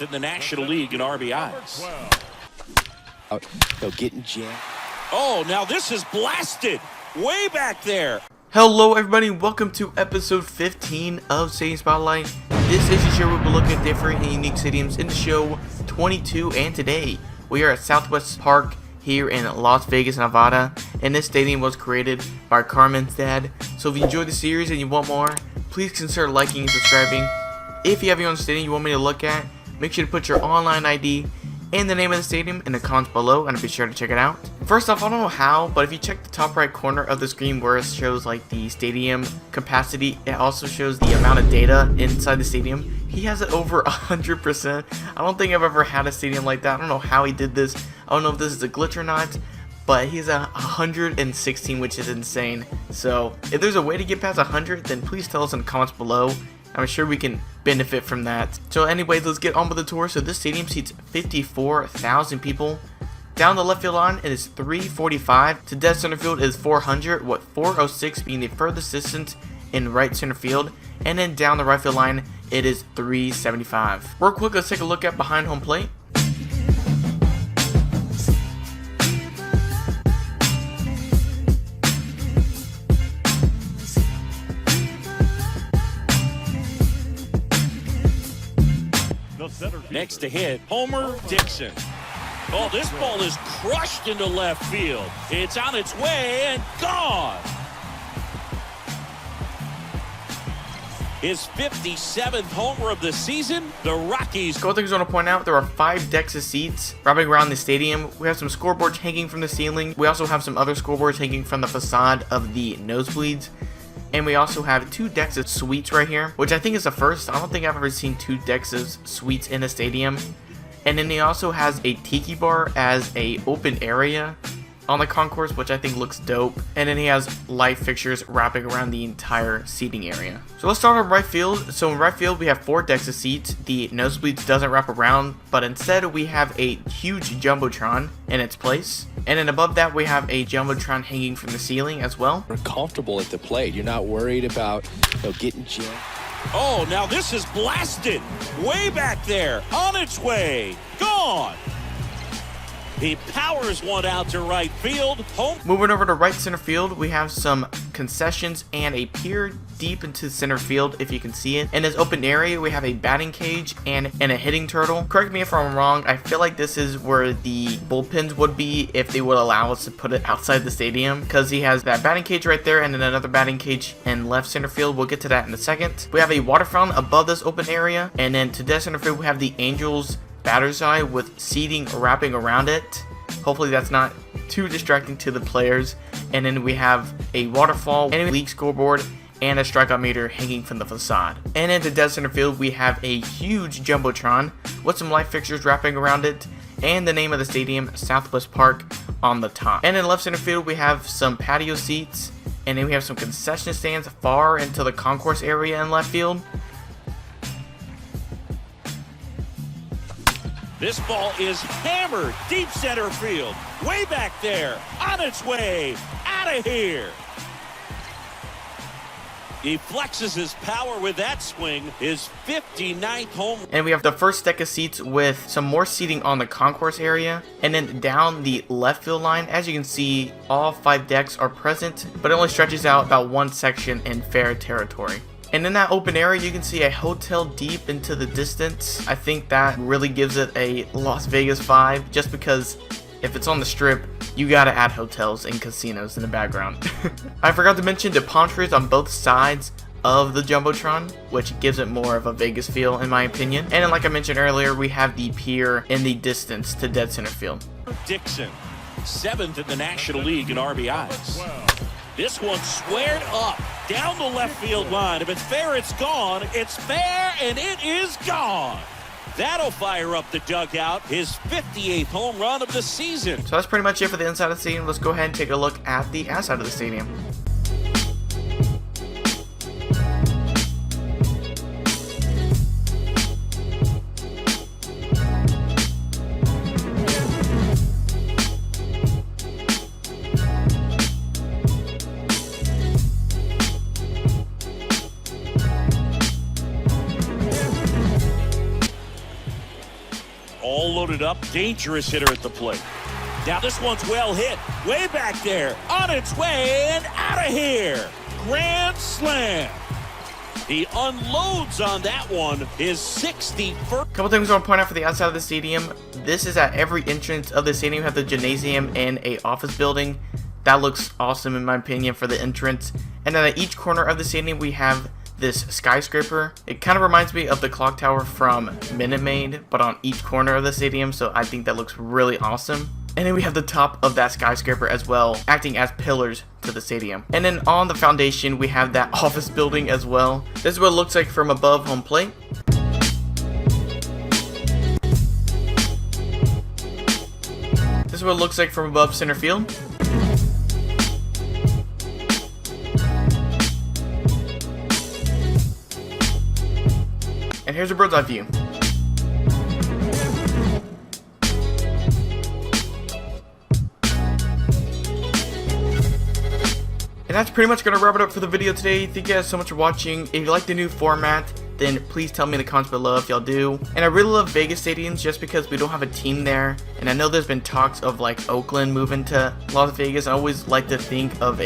in the National League in RBIs. Getting jammed. Oh, now this is blasted way back there. Hello everybody, welcome to episode 15 of Stadium Spotlight. This is the show where we're looking at different and unique stadiums in the show 22, and today we are at Southwest Park here in Las Vegas, Nevada, and this stadium was created by Carmensdad. So if you enjoyed the series and you want more, please consider liking and subscribing. If you have your own stadium you want me to look at, make sure to put your online ID and the name of the stadium in the comments below, and be sure to check it out. First off, I don't know how, but if you check the top right corner of the screen where it shows like the stadium capacity, it also shows the amount of data inside the stadium. He has it over 100%. I don't think I've ever had a stadium like that. I don't know how he did this. I don't know if this is a glitch or not, but he's at 116, which is insane. So if there's a way to get past 100, then please tell us in the comments below. I'm sure we can benefit from that. So anyways, let's get on with the tour. So this stadium seats 54,000 people. Down the left field line, it is 345. To dead center field is 400, with 406 being the furthest distance in right center field. And then down the right field line, it is 375. Real quick, let's take a look at behind home plate. Next to hit, Homer Dixon. Oh, this ball is crushed into left field. It's on its way and gone. His 57th homer of the season. The Rockies. A couple things I want to point out: there are 5 decks of seats wrapping around the stadium. We have some scoreboards hanging from the ceiling. We also have some other scoreboards hanging from the facade of the nosebleeds. And we also have 2 decks of suites right here, which I think is the first. I don't think I've ever seen 2 decks of suites in a stadium. And then he also has a tiki bar as a open area on the concourse, which I think looks dope. And then he has light fixtures wrapping around the entire seating area. So let's start on right field. So in right field we have 4 decks of seats. The nosebleeds doesn't wrap around, but instead we have a huge jumbotron in its place. And then above that we have a jumbotron hanging from the ceiling as well. You're comfortable at the plate. You're not worried about getting jammed. Oh, now this is blasted way back there. On its way. Gone. He powers one out to right field. Home. Moving over to right center field, we have some concessions and a pier deep into center field, if you can see it. In this open area, we have a batting cage and a hitting turtle. Correct me if I'm wrong, I feel like this is where the bullpens would be if they would allow us to put it outside the stadium, because he has that batting cage right there and then another batting cage in left center field. We'll get to that in a second. We have a water fountain above this open area, and then to dead center field, we have the Angels batter's eye with seating wrapping around it. Hopefully that's not too distracting to the players. And then we have a waterfall and a league scoreboard and a strikeout meter hanging from the facade. And into dead center field we have a huge jumbotron with some light fixtures wrapping around it and the name of the stadium, Southwest Park, on the top. And in left center field we have some patio seats, and then we have some concession stands far into the concourse area in left field. This ball is hammered deep center field. Way back there. On its way. Out of here. He flexes his power with that swing. His 59th home. And we have the first deck of seats with some more seating on the concourse area. And then down the left field line, as you can see, all 5 decks are present, but it only stretches out about 1 section in fair territory. And in that open area, you can see a hotel deep into the distance. I think that really gives it a Las Vegas vibe, just because if it's on the strip, you gotta add hotels and casinos in the background. I forgot to mention the palm trees on both sides of the jumbotron, which gives it more of a Vegas feel in my opinion. And then, like I mentioned earlier, we have the pier in the distance to dead center field. Dixon, 7th in the National League in RBIs. This one squared up down the left field line. If it's fair, it's gone. It's fair, and it is gone. That'll fire up the dugout. His 58th home run of the season. So that's pretty much it for the inside of the stadium. Let's go ahead and take a look at the outside of the stadium. all loaded up. Dangerous hitter at the plate. Now this one's well hit. Way back there. On its way and out of here. Grand slam. He unloads on that one. His 61st. Couple things I want to point out for the outside of the stadium. This is at every entrance of the stadium. You have the gymnasium and a office building. That looks awesome in my opinion for the entrance. And then at each corner of the stadium we have this skyscraper. It kind of reminds me of the clock tower from Minute Maid, but on each corner of the stadium, so I think that looks really awesome. And then we have the top of that skyscraper as well, acting as pillars to the stadium. And then on the foundation, we have that office building as well. This is what it looks like from above home plate. This is what it looks like from above center field. And here's a bird's eye view. And that's pretty much going to wrap it up for the video today. Thank you guys so much for watching. If you like the new format, then please tell me in the comments below if y'all do. And I really love Vegas stadiums just because we don't have a team there. And I know there's been talks of like Oakland moving to Las Vegas. I always like to think of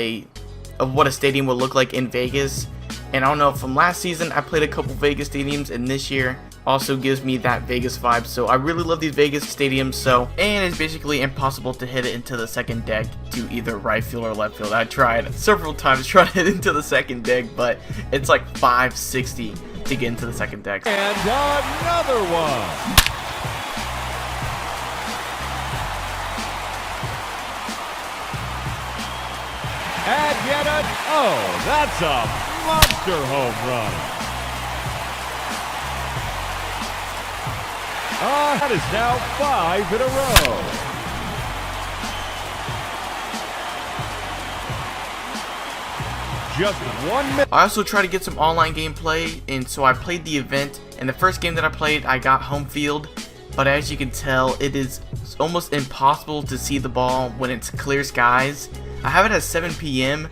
what a stadium would look like in Vegas. And I don't know, from last season I played a couple Vegas stadiums, and this year also gives me that Vegas vibe. So I really love these Vegas stadiums. And it's basically impossible to hit it into the second deck to either right field or left field. I tried several times trying to hit into the second deck, but it's like 560 to get into the second deck. And another one. And get it. Oh, that's a monster home run. That is now 5 in a row. Just 1 minute. I also try to get some online gameplay, and so I played the event. And the first game that I played, I got home field. But as you can tell, it is almost impossible to see the ball when it's clear skies. I have it at 7 p.m.,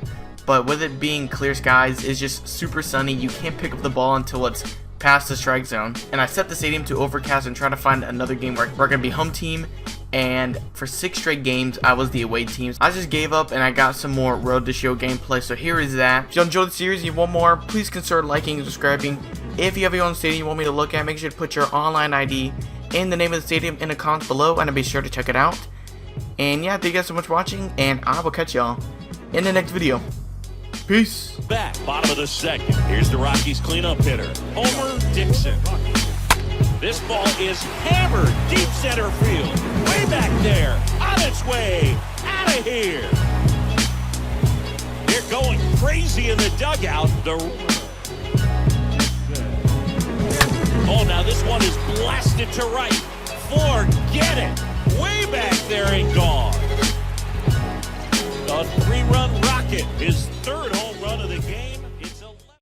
but with it being clear skies, it's just super sunny. You can't pick up the ball until it's past the strike zone. And I set the stadium to overcast and try to find another game where we're going to be home team. And for 6 straight games, I was the away team. I just gave up and I got some more Road to Show gameplay. So here is that. If you enjoyed the series and you want more, please consider liking and subscribing. If you have your own stadium you want me to look at, make sure to put your online ID and the name of the stadium in the comments below, and I'll be sure to check it out. And yeah, thank you guys so much for watching, and I will catch y'all in the next video. Peace. Back, bottom of the second. Here's the Rockies cleanup hitter, Homer Dixon. This ball is hammered deep center field. Way back there. On its way. Out of here. They're going crazy in the dugout. Oh, now this one is blasted to right. Forget it. Way back there and gone. A 3-run rocket, his third.